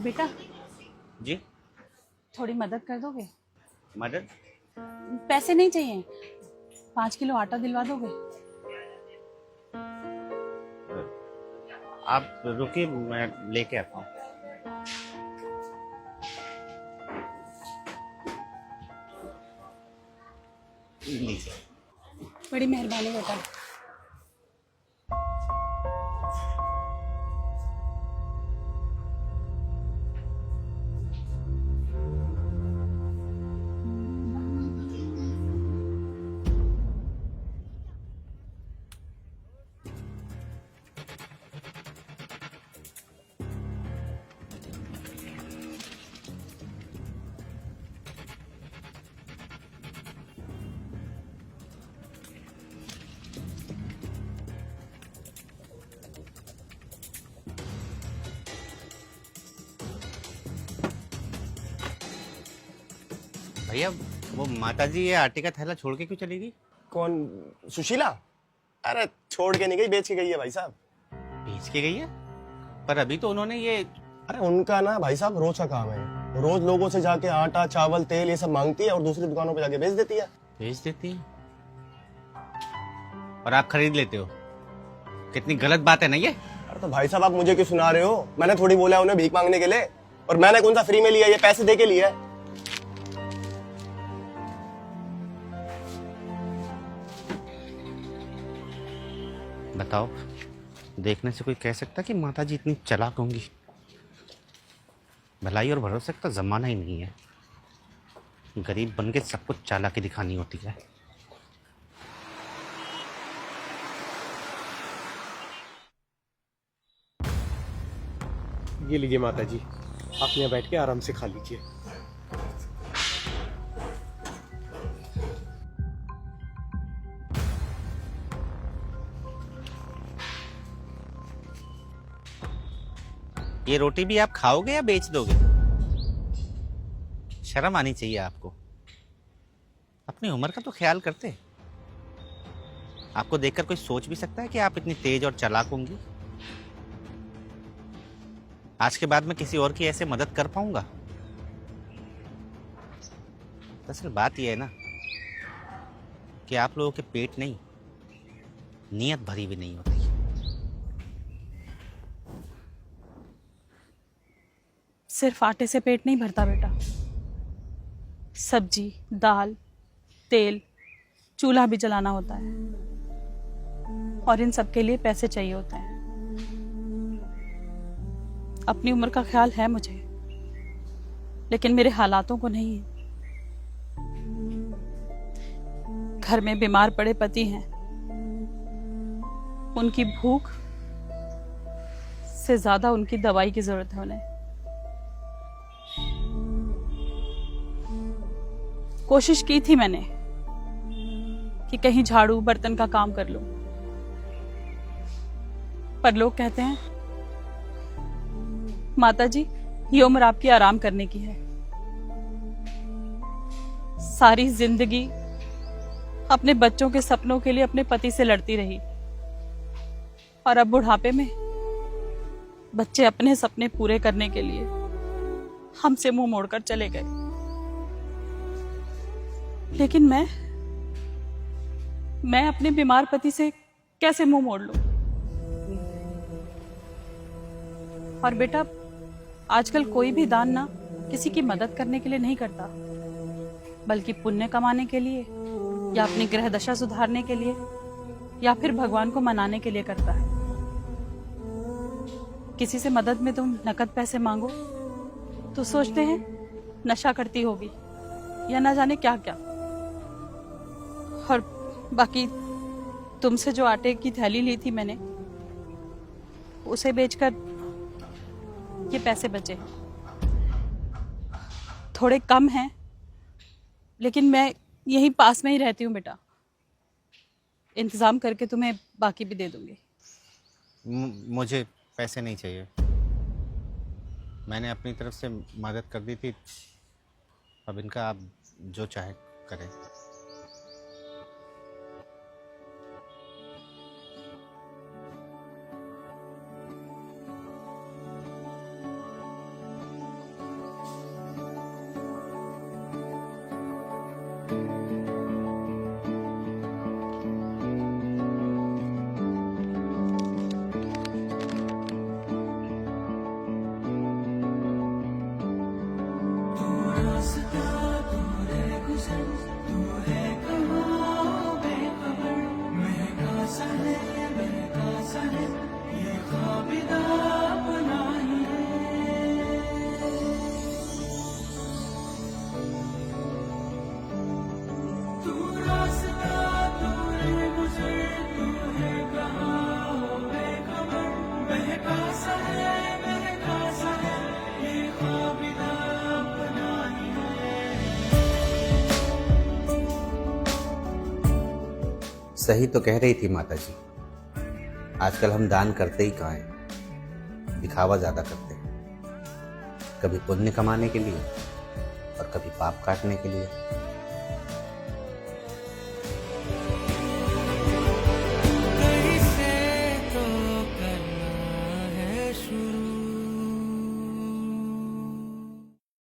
बेटा, जी। थोड़ी मदद कर दोगे? मदद? पैसे नहीं चाहिए, 5 किलो आटा दिलवा दोगे? आप रुकिए, मैं लेके आता हूँ। लीजिए। बड़ी मेहरबानी बेटा। भैया, वो माताजी ये आटे का थैला छोड़ के क्यों चली गई? कौन? सुशीला? अरे छोड़ के नहीं गई, बेच के गई है भाई साहब। बेच के गई है? पर अभी तो उन्होंने ये। अरे उनका ना भाई साहब रोज का काम है, रोज लोगों से जाके आटा चावल तेल ये सब मांगती है और दूसरी दुकानों पे जाके बेच देती है। बेच देती है और आप खरीद लेते हो? कितनी गलत बात है ना ये। अरे तो भाई साहब आप मुझे क्यों सुना रहे हो? मैंने थोड़ी बोला है उन्हें भीख मांगने के लिए, और मैंने कौन सा फ्री में लिया, ये पैसे दे के लिया है। बताओ, देखने से कोई कह सकता कि माताजी इतनी चालाक होंगी? भलाई और भरोसे का जमाना ही नहीं है, गरीब बन के सब कुछ चालाकी दिखानी होती है। ये लीजिए माता जी, आप यहाँ बैठ के आराम से खा लीजिए। ये रोटी भी आप खाओगे या बेच दोगे? शर्म आनी चाहिए आपको। अपनी उम्र का तो ख्याल करते। आपको देखकर कोई सोच भी सकता है कि आप इतनी तेज और चालाक होंगी? आज के बाद मैं किसी और की ऐसे मदद कर पाऊंगा? दरअसल बात यह है ना कि आप लोगों के पेट नहीं, नीयत भरी भी नहीं होती। सिर्फ आटे से पेट नहीं भरता बेटा, सब्जी, दाल, तेल, चूल्हा भी जलाना होता है, और इन सब के लिए पैसे चाहिए होते हैं। अपनी उम्र का ख्याल है मुझे, लेकिन मेरे हालातों को नहीं है। घर में बीमार पड़े पति हैं, उनकी भूख से ज्यादा उनकी दवाई की जरूरत है उन्हें। कोशिश की थी मैंने कि कहीं झाड़ू बर्तन का काम कर लूं, पर लोग कहते हैं माताजी ये उम्र आपकी आराम करने की है। सारी जिंदगी अपने बच्चों के सपनों के लिए अपने पति से लड़ती रही, और अब बुढ़ापे में बच्चे अपने सपने पूरे करने के लिए हमसे मुंह मोड़कर चले गए। लेकिन मैं अपने बीमार पति से कैसे मुंह मोड़ लूं? और बेटा, आजकल कोई भी दान ना किसी की मदद करने के लिए नहीं करता, बल्कि पुण्य कमाने के लिए, या अपनी ग्रह दशा सुधारने के लिए, या फिर भगवान को मनाने के लिए करता है। किसी से मदद में तुम नकद पैसे मांगो तो सोचते हैं नशा करती होगी या ना जाने क्या क्या। और बाकी तुमसे जो आटे की थैली ली थी मैंने, उसे बेचकर ये पैसे बचे। थोड़े कम हैं, लेकिन मैं यहीं पास में ही रहती हूँ बेटा, इंतजाम करके तुम्हें बाकी भी दे दूंगी। मुझे पैसे नहीं चाहिए, मैंने अपनी तरफ से मदद कर दी थी। अब इनका आप जो चाहे करें। सही तो कह रही थी माता जी। आजकल हम दान करते ही कहाँ हैं, दिखावा ज्यादा करते हैं। कभी पुण्य कमाने के लिए और कभी पाप काटने के लिए।